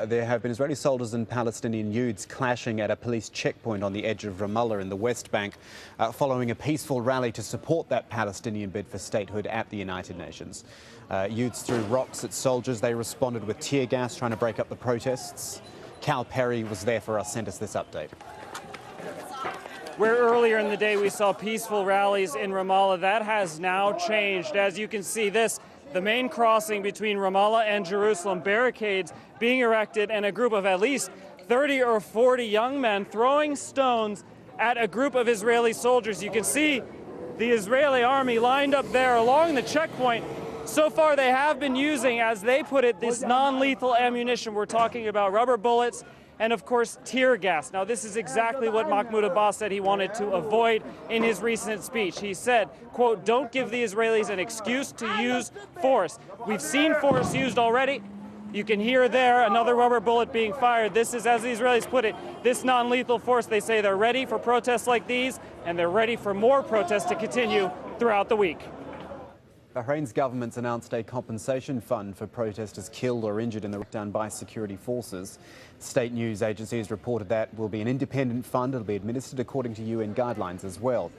There have been Israeli soldiers and Palestinian youths clashing at a police checkpoint on the edge of Ramallah in the West Bank, following a peaceful rally to support that Palestinian bid for statehood at the United Nations. Youths threw rocks at soldiers. They responded with tear gas, trying to break up the protests. Cal Perry was there for us, sent us this update. Where earlier in the day we saw peaceful rallies in Ramallah, that has now changed. As you can see, the main crossing between Ramallah and Jerusalem, barricades being erected, and a group of at least 30 or 40 young men throwing stones at a group of Israeli soldiers. You can see the Israeli army lined up there along the checkpoint. So far they have been using, as they put it, this non-lethal ammunition. We're talking about rubber bullets and, of course, tear gas. Now, this is exactly what Mahmoud Abbas said he wanted to avoid in his recent speech. He said, quote, "Don't give the Israelis an excuse to use force." We've seen force used already. You can hear there another rubber bullet being fired. This is, as the Israelis put it, this non-lethal force. They say they're ready for protests like these, and they're ready for more protests to continue throughout the week. Bahrain's government's announced a compensation fund for protesters killed or injured in the lockdown by security forces. State news agencies reported that will be an independent fund. It'll be administered according to UN guidelines as well.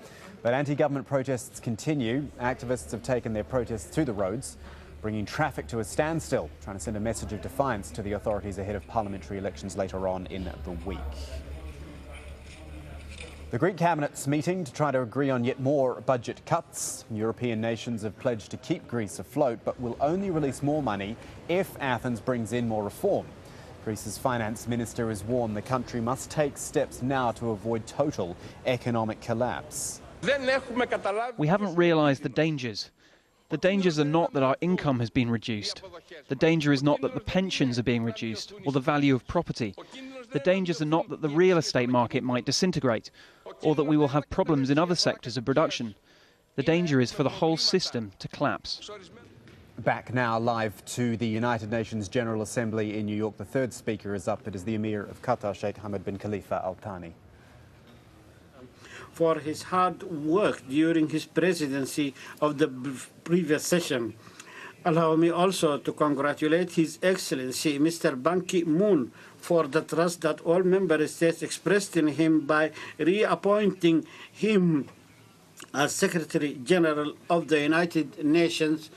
But anti-government protests continue. Activists have taken their protests to the roads, bringing traffic to a standstill, trying to send a message of defiance to the authorities ahead of parliamentary elections later on in the week. The Greek cabinet's meeting to try to agree on yet more budget cuts. European nations have pledged to keep Greece afloat, but will only release more money if Athens brings in more reform. Greece's finance minister has warned the country must take steps now to avoid total economic collapse. We haven't realised the dangers. The dangers are not that our income has been reduced. The danger is not that the pensions are being reduced or the value of property. The dangers are not that the real estate market might disintegrate or that we will have problems in other sectors of production. The danger is for the whole system to collapse. Back now live to the United Nations General Assembly in New York. The third speaker is up. It is the Emir of Qatar, Sheikh Hamad bin Khalifa Al Thani. For his hard work during his presidency of the previous session. Allow me also to congratulate His Excellency Mr. Ban Ki-moon for the trust that all member states expressed in him by reappointing him as Secretary General of the United Nations.